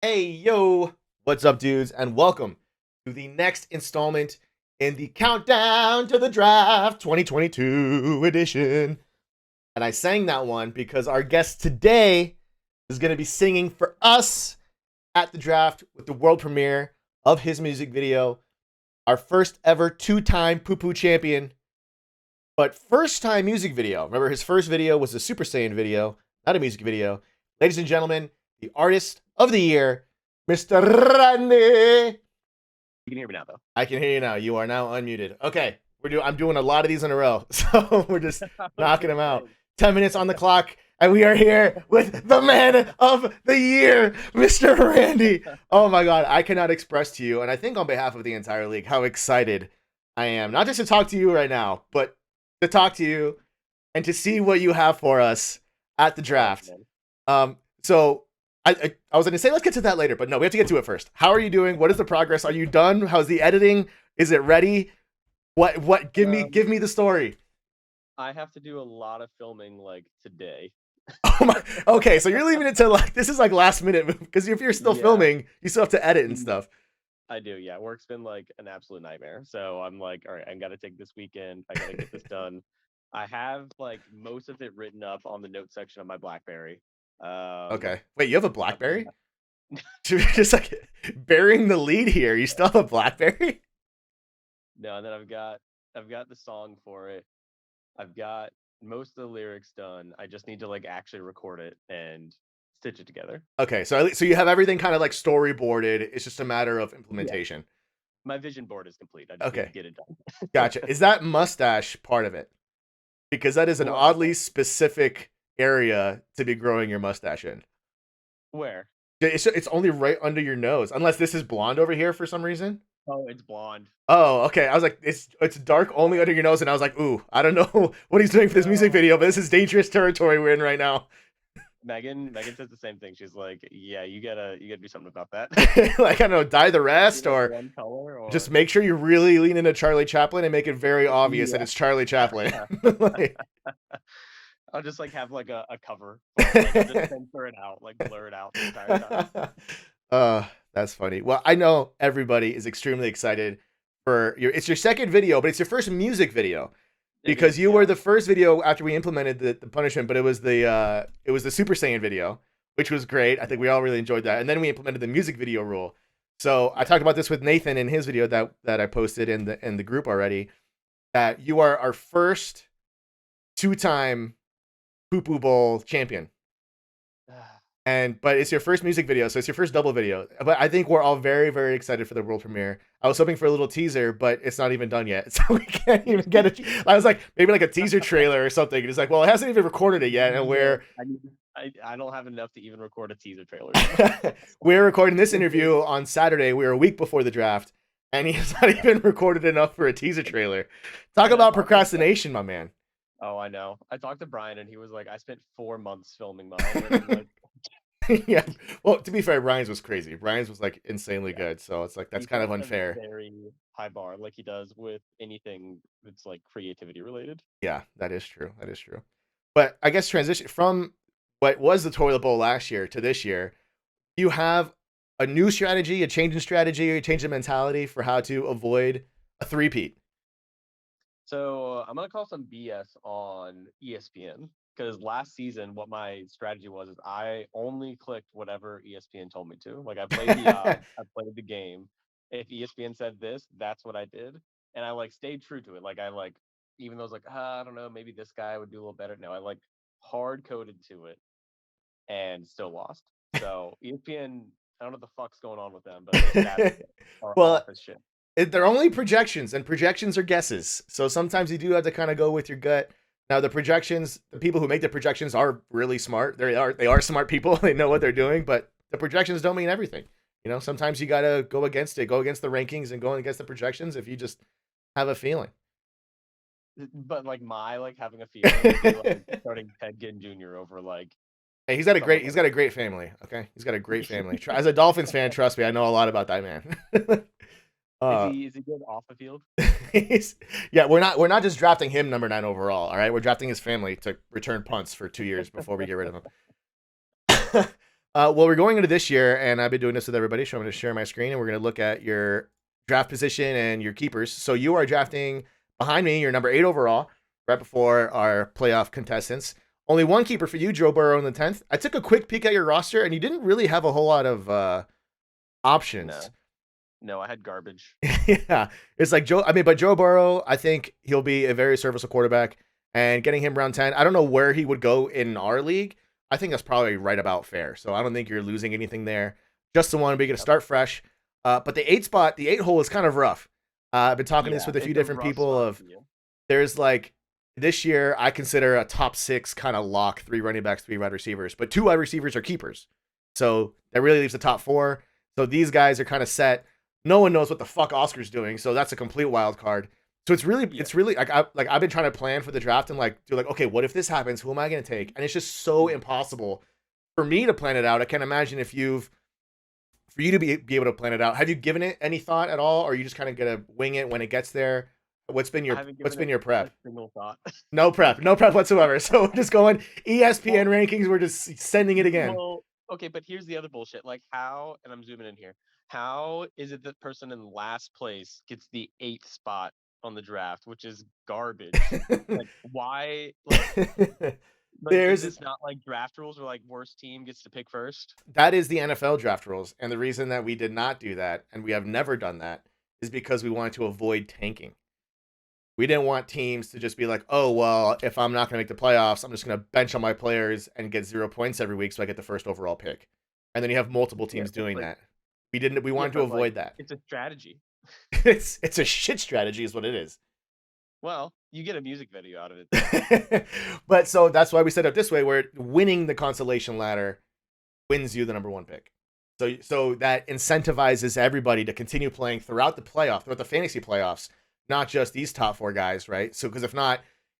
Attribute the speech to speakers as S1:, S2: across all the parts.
S1: Hey, yo, what's up, dudes, and welcome to the next installment in the Countdown to the Draft 2022 edition. And I sang that one because our guest today is going to be singing for us at the draft with the world premiere of his music video, our first ever two-time Poo Poo champion, but first time music video. Remember, his first video was a Super Saiyan video, not a music video. Ladies and gentlemen, the artist of the year, Mr. Randy.
S2: You can hear me now, though.
S1: I can hear you now. You are now unmuted. Okay, I'm doing a lot of these in a row, so we're just knocking them out. 10 minutes on the clock, and we are here with the man of the year, Mr. Randy. Oh my God, I cannot express to you, and I think on behalf of the entire league, how excited I am. Not just to talk to you right now, but to talk to you and to see what you have for us at the draft. So I was going to say let's get to that later, but no, we have to get to it first. How are you doing? What is the progress? Are you done? How's the editing? Is it ready? What? Give me the story.
S2: I have to do a lot of filming like today.
S1: Oh my. Okay, so you're leaving it to like this is like last minute because if you're still filming, you still have to edit and stuff.
S2: I do, yeah. Work's been like an absolute nightmare. So I'm like, all right, I got to take this weekend. I got to get this done. I have like most of it written up on the notes section of my BlackBerry.
S1: Okay. Wait, you have a BlackBerry? Just like burying the lead here. You still have a BlackBerry?
S2: No, and then I've got the song for it. I've got most of the lyrics done. I just need to like actually record it and stitch it together.
S1: Okay, so you have everything kind of like storyboarded. It's just a matter of implementation.
S2: Yeah. My vision board is complete. I just need to get it done.
S1: Gotcha. Is that mustache part of it? Because that is an oddly specific area to be growing your mustache in.
S2: Where?
S1: It's only right under your nose, unless this is blonde over here for some reason.
S2: Oh, it's blonde.
S1: Oh, okay. I was like, it's dark only under your nose, and I was like, ooh, I don't know what he's doing for this music video, but this is dangerous territory we're in right now.
S2: Megan says the same thing. She's like, yeah, you gotta do something about that.
S1: Like, I don't know, dye the rest or
S2: one color, or
S1: just make sure you really lean into Charlie Chaplin and make it very obvious that it's Charlie Chaplin. Like,
S2: I'll just like have like a cover. Like, I'll just censor it out, like blur it out the entire time.
S1: That's funny. Well, I know everybody is extremely excited for it's your second video, but it's your first music video. Because you were the first video after we implemented the punishment, but it was the Super Saiyan video, which was great. I think we all really enjoyed that. And then we implemented the music video rule. So I talked about this with Nathan in his video that I posted in the group already. That you are our first two-time Poo Poo Bowl champion. But it's your first music video, so it's your first double video. But I think we're all very, very excited for the world premiere. I was hoping for a little teaser, but it's not even done yet, so we can't even get it. I was like, maybe like a teaser trailer or something. And it's like, well, it hasn't even recorded it yet, and
S2: I don't have enough to even record a teaser trailer.
S1: We're recording this interview on Saturday. We're a week before the draft, and he's not even recorded enough for a teaser trailer. Talk about procrastination, my man.
S2: Oh, I know. I talked to Brian, and he was like, I spent 4 months filming mine. And like,
S1: yeah. Well, to be fair, Ryan's was crazy. Ryan's was like insanely good, so it's like that's kind of unfair.
S2: Very high bar, like he does with anything that's like creativity related.
S1: Yeah, that is true. That is true. But I guess transition from what was the toilet bowl last year to this year, you have a new strategy, a change in strategy, or a change in mentality for how to avoid a three-peat.
S2: So I'm gonna call some BS on ESPN. Because last season, what my strategy was is I only clicked whatever ESPN told me to. Like I played the I played the game. If ESPN said this, that's what I did, and I like stayed true to it. Like I like, even though I was like, I don't know, maybe this guy would do a little better. No, I like hard coded to it, and still lost. So ESPN, I don't know what the fuck's going on with them, but
S1: well, shit. They're only projections, and projections are guesses. So sometimes you do have to kind of go with your gut. Now the projections, the people who make the projections are really smart. They are smart people. They know what they're doing, but the projections don't mean everything. You know, sometimes you got to go against it, go against the rankings and go against the projections if you just have a feeling.
S2: But like having a feeling, like starting Ted Ginn Jr. over like.
S1: Hey, he's got a great family. Okay, he's got a great family. As a Dolphins fan, trust me, I know a lot about that man.
S2: Is he good off the field?
S1: Yeah, we're not just drafting him number 9 overall. All right, we're drafting his family to return punts for 2 years before we get rid of him. Well, we're going into this year, and I've been doing this with everybody, so I'm going to share my screen, and we're going to look at your draft position and your keepers. So you are drafting behind me. You're number 8 overall, right before our playoff contestants. Only one keeper for you, Joe Burrow in the 10th. I took a quick peek at your roster, and you didn't really have a whole lot of options.
S2: No, I had garbage.
S1: Yeah, it's like Joe. I mean, but Joe Burrow, I think he'll be a very serviceable quarterback, and getting him round 10. I don't know where he would go in our league. I think that's probably right about fair. So I don't think you're losing anything there. Just the one, but you're gonna start fresh. But the 8 spot, the 8 hole is kind of rough. I've been talking this with a few different people. There's like this year, I consider a top 6 kind of lock: 3 running backs, 3 wide receivers, but 2 wide receivers are keepers. So that really leaves the top 4. So these guys are kind of set. No one knows what the fuck Oscar's doing, so that's a complete wild card. So it's really like I've been trying to plan for the draft and like do like, okay, what if this happens? Who am I going to take? And it's just so impossible for me to plan it out. I can't imagine for you to be able to plan it out. Have you given it any thought at all, or are you just kind of gonna wing it when it gets there? What's been your prep?
S2: Single thought.
S1: No prep whatsoever. So we're just going ESPN rankings. We're just sending it again.
S2: Well, okay, but here's the other bullshit. Like how, and I'm zooming in here. How is it that person in last place gets the 8th spot on the draft, which is garbage? Like why? Is this not like draft rules where like worst team gets to pick first?
S1: That is the NFL draft rules, and the reason that we did not do that, and we have never done that, is because we wanted to avoid tanking. We didn't want teams to just be like, oh well, if I'm not going to make the playoffs, I'm just going to bench on my players and get 0 points every week, so I get the first overall pick. And then you have multiple teams doing that. We wanted to avoid that.
S2: It's a strategy.
S1: it's a shit strategy is what it is.
S2: Well, you get a music video out of it.
S1: But so that's why we set up this way, where winning the consolation ladder wins you the number 1 pick. So that incentivizes everybody to continue playing throughout the fantasy playoffs, not just these top 4 guys, right? So because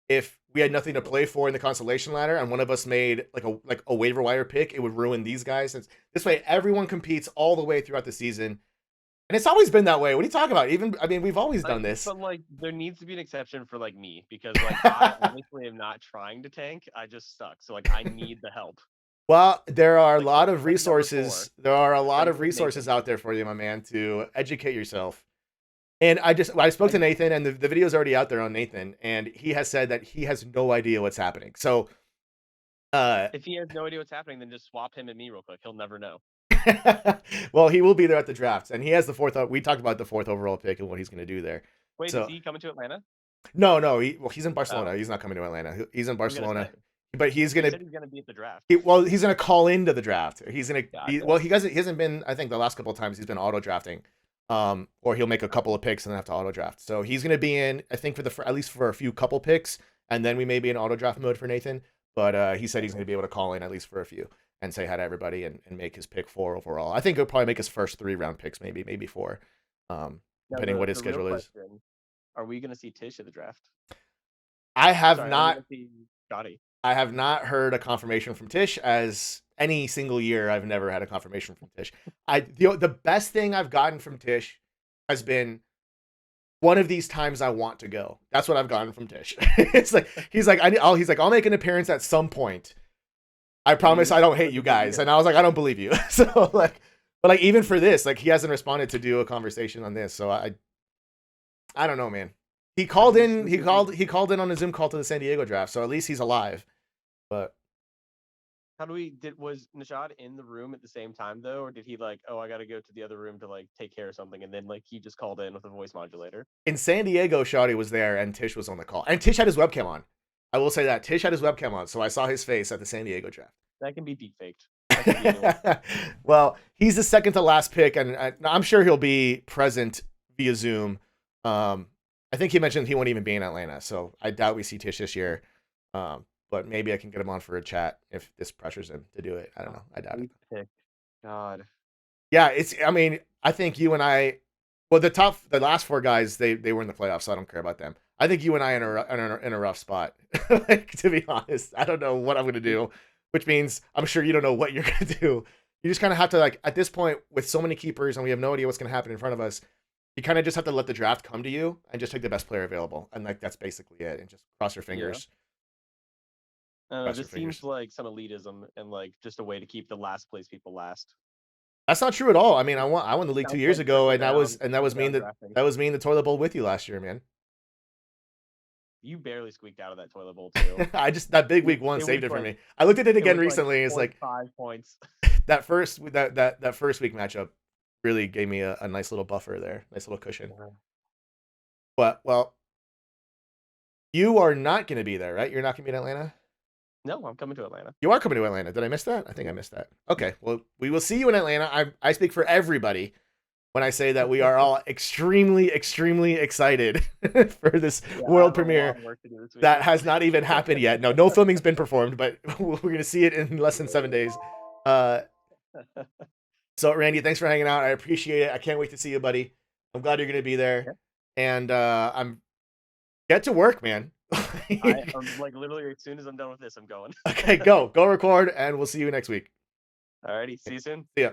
S1: if we had nothing to play for in the consolation ladder and one of us made like a waiver wire pick, it would ruin these guys. And this way, everyone competes all the way throughout the season, and it's always been that way. What are you talking about? We've always done this.
S2: But like, there needs to be an exception for like me, because like I honestly am not trying to tank. I just suck. So like, I need the help.
S1: Well, there are a lot of resources. There are a lot of resources out there for you, my man, to educate yourself. And I spoke to Nathan, and the video is already out there on Nathan, and he has said that he has no idea what's happening. So,
S2: if he has no idea what's happening, then just swap him and me real quick. He'll never know.
S1: Well, he will be there at the draft, and he has the 4th. We talked about the 4th overall pick and what he's going to do there.
S2: Wait, is he coming to Atlanta?
S1: No. He's in Barcelona. Oh. He's not coming to Atlanta. He's in Barcelona. But he's gonna
S2: be at the draft.
S1: He's gonna call into the draft. He's gonna. He hasn't been. I think the last couple of times he's been auto drafting. Or he'll make a couple of picks and then have to auto draft. So he's going to be in, I think, at least for a few couple picks, and then we may be in auto draft mode for Nathan. But he said he's going to be able to call in at least for a few and say hi to everybody and make his pick 4 overall. I think he'll probably make his first 3 round picks, maybe 4, depending what his schedule is.
S2: Are we going to see Tish at the draft?
S1: I have not heard a confirmation from Tish, as any single year I've never had a confirmation from Tish. The best thing I've gotten from Tish has been, one of these times I want to go. That's what I've gotten from Tish. It's like he's like I'll make an appearance at some point. I promise I don't hate you guys. And I was like, I don't believe you. So like, but like even for this, like he hasn't responded to do a conversation on this. So I don't know, man. He called in. He called in on a Zoom call to the San Diego draft. So at least he's alive. But
S2: was Nishad in the room at the same time though, or did he like, oh, I got to go to the other room to like take care of something, and then like he just called in with a voice modulator?
S1: In San Diego, Shawty was there and Tish was on the call, and Tish had his webcam on. I will say that Tish had his webcam on, so I saw his face at the San Diego draft.
S2: That can be deep faked.
S1: Well, he's the second to last pick, and I'm sure he'll be present via Zoom. I think he mentioned he won't even be in Atlanta, so I doubt we see Tish this year. But maybe I can get him on for a chat if this pressures him to do it. I don't know. I doubt it.
S2: God.
S1: Yeah, I think you and I, well, the last 4 guys, they were in the playoffs, so I don't care about them. I think you and I are in a rough spot. Like, to be honest, I don't know what I'm gonna do, which means I'm sure you don't know what you're gonna do. You just kind of have to, like, at this point, with so many keepers and we have no idea what's gonna happen in front of us, you kind of just have to let the draft come to you and just take the best player available, and like that's basically it, and just cross your fingers.
S2: I don't know.
S1: Cross your
S2: This seems
S1: fingers.
S2: like some elitism and like just a way to keep the last place people last.
S1: That's not true at all. I mean, I won the league 2
S2: Sounds
S1: years
S2: like
S1: ago, and that was me in
S2: drafting.
S1: me in the toilet bowl with you last year, man.
S2: You barely squeaked out of that toilet bowl too.
S1: I just that big week one saved it for me. I looked at it again recently. It's like
S2: 5 points.
S1: that first week matchup really gave me a nice little buffer there, nice little cushion. But well, you are not going to be there, right? You're not going to be in Atlanta.
S2: No, I'm coming to Atlanta.
S1: You are coming to Atlanta. Did I miss that? I think I missed that. Okay, well, we will see you in Atlanta. I speak for everybody when I say that we are all extremely, extremely excited for this world premiere that has not even happened yet. No filming's been performed, but we're going to see it in less than 7 days. So, Randy, thanks for hanging out. I appreciate it. I can't wait to see you, buddy. I'm glad you're going to be there. Yeah. And I'm get to work, man.
S2: I'm like literally as soon as I'm done with this, I'm going.
S1: Okay, go record, and we'll see you next week.
S2: Alrighty, see you soon.
S1: See ya.